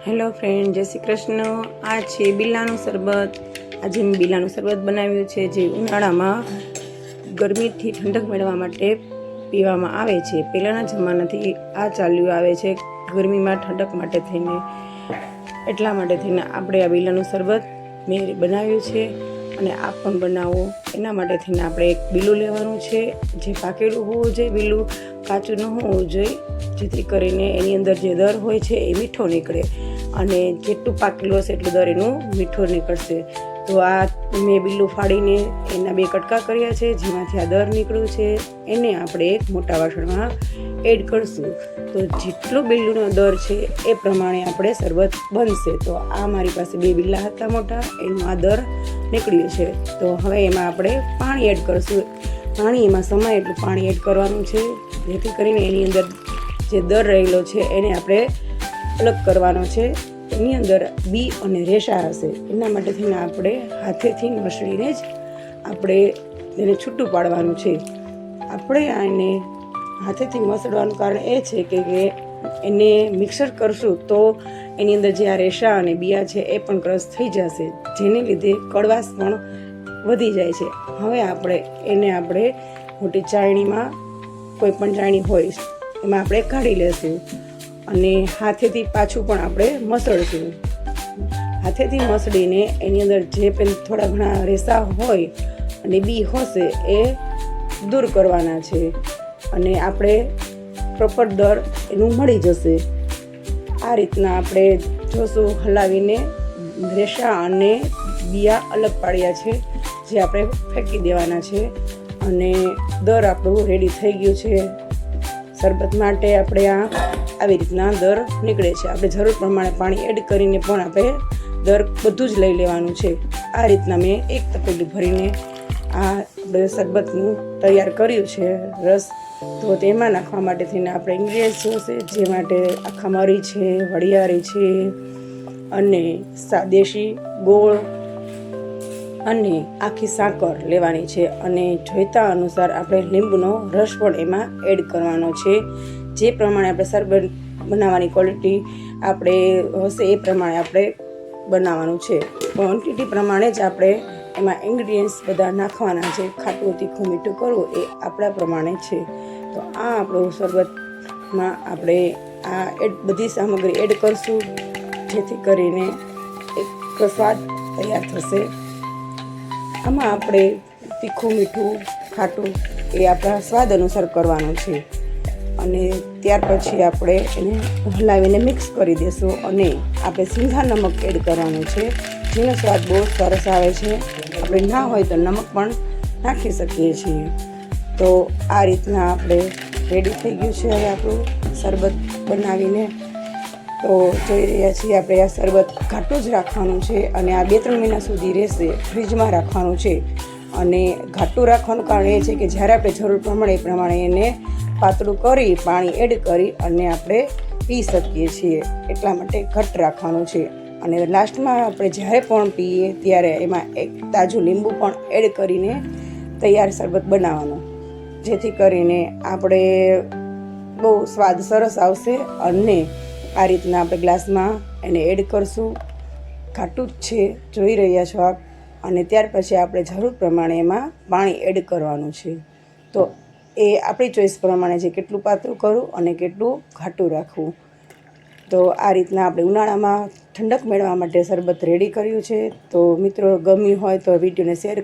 Hello friend, જય શ્રી કૃષ્ણ। આ છે બિલાનું શરબત। આજે મેં બિલાનું શરબત બનાવ્યું છે, જે ઉનાળામાં ગરમીથી ઠંડક મેળવવા માટે પીવામાં આવે છે। પહેલાંના જમાનાથી આ ચાલ્યું આવે છે ગરમીમાં ઠંડક માટે થઈને। એટલા માટે થઈને આપણે આ બિલાનું શરબત મેં બનાવ્યું છે અને આપ પણ બનાવો। એના માટે થઈને આપણે એક બીલું લેવાનું છે, જે પાકેલું હોવું જોઈએ, બીલું કાચું ન હોવું જોઈએ, જેથી કરીને એની અંદર જે દર હોય છે એ મીઠો નીકળે અને જેટલું પાકેલું હશે એટલું દર એનું મીઠો નીકળશે। તો આ મેં બીલું ફાડીને એના 2 કટકા કર્યા છે, જેમાંથી આ દર નીકળ્યું છે એને આપણે એક મોટા વાસણમાં એડ કરશું। તો જેટલું બીલુંનો દર છે એ પ્રમાણે આપણે શરબત બનશે। તો આ મારી પાસે 2 બીલા હતા મોટા, એનું આ દર નીકળ્યું છે। તો હવે એમાં આપણે પાણી એડ કરશું। પાણી એમાં સમાય એટલું પાણી એડ કરવાનું છે, જેથી કરીને એની અંદર જે દર રહેલો છે એને આપણે અલગ કરવાનો છે। એની અંદર બી અને રેશા હશે, એના માટે થઈને આપણે હાથેથી મસળીને જ આપણે તેને છૂટું પાડવાનું છે। આપણે આને હાથેથી મસળવાનું કારણ એ છે કે એને મિક્સર કરશું તો એની અંદર જે આ રેશા અને બિયા છે એ પણ ક્રશ થઈ જશે, જેને લીધે કડવાશ પણ વધી જાય છે। હવે આપણે મોટી ચાળણીમાં, કોઈ પણ ચાળણી હોય એમાં આપણે કાઢી લેશું અને હાથેથી પાછું પણ આપણે મસળશું। હાથેથી મસળીને એની અંદર જે પણ થોડા ઘણા રેસા હોય અને બી હશે એ દૂર કરવાના છે અને આપણે પ્રોપર દર એનું મળી જશે। આ રીતના આપણે જોશું, હલાવીને રેસા અને બિયા અલગ પાડ્યા છે, જે આપણે ફેંકી દેવાના છે અને દર આપણું રેડી થઈ ગયું છે। શરબત માટે આપણે આવી રીતના દર નીકળે છે। આપણે જરૂર પ્રમાણે પાણી એડ કરીને પણ આપણે દર બધું જ લઈ લેવાનું છે। આ રીતના મેં એક તપેલું ભરીને આ શરબતનું તૈયાર કર્યું છે રસ। તો તેમાં નાખવા માટે થઈને આપણે ઇન્ગ્રીડિયન્ટ્સ જોશે, જે માટે આખા મરી છે, વરિયાળી છે અને દેશી ગોળ અને આખી સાકર લેવાની છે અને જોઈતા અનુસાર આપણે લીંબુનો રસ પણ એમાં એડ કરવાનો છે। જે પ્રમાણે આપણે શરબત બનાવવાની ક્વોલિટી આપણે હશે એ પ્રમાણે આપણે બનાવવાનું છે। ક્વોન્ટિટી પ્રમાણે જ આપણે એમાં ઇન્ગ્રીડિયન્ટ્સ બધા નાખવાના છે। ખાટું, તીખું, મીઠું કરવું એ આપણા પ્રમાણે છે। તો આ આપણું શરબતમાં આપણે બધી સામગ્રી એડ કરશું, જેથી કરીને એક સ્વાદ તૈયાર થશે। આમાં આપણે તીખું, મીઠું, ખાટું એ આપણા સ્વાદ અનુસાર કરવાનું છે અને ત્યાર પછી આપણે એને હલાવીને મિક્સ કરી દઈશું અને આપણે સિંધા નમક એડ કરવાનું છે, જેનો સ્વાદ બહુ સરસ આવે છે। આપણે ના હોય તો નમક પણ નાખી શકીએ છીએ। તો આ રીતના આપણે રેડી થઈ ગયું છે હવે આપણું શરબત બનાવીને। તો જોઈ રહ્યા છીએ આપણે આ શરબત ઘાટું જ રાખવાનું છે અને આ 2-3 મહિના સુધી રહેશે, ફ્રીજમાં રાખવાનું છે। અને ઘાટું રાખવાનું કારણ એ છે કે જ્યારે આપણે જરૂર પ્રમાણે એને પાતળું કરી પાણી એડ કરી અને આપણે પી શકીએ છીએ, એટલા માટે ઘટ્ટ રાખવાનું છે। અને લાસ્ટમાં આપણે જ્યારે પણ પીએ ત્યારે એમાં એક તાજું લીંબુ પણ એડ કરીને તૈયાર શરબત બનાવવાનું, જેથી કરીને આપણે બહુ સ્વાદ સરસ આવશે। અને આ રીતના આપણે ગ્લાસમાં એને એડ કરશું। ઘાટું જ છે, જોઈ રહ્યા છો આપ। અને ત્યાર પછી આપણે જરૂર પ્રમાણે એમાં પાણી એડ કરવાનું છે। તો એ આપણી ચોઈસ પ્રમાણે છે, કેટલું પાતળું કરવું અને કેટલું ઘાટું રાખવું। તો આ રીતના આપણે ઉનાળામાં ઠંડક મેળવવા માટે શરબત રેડી કર્યું છે। તો મિત્રો, ગમ્યું હોય તો વિડીયોને શેર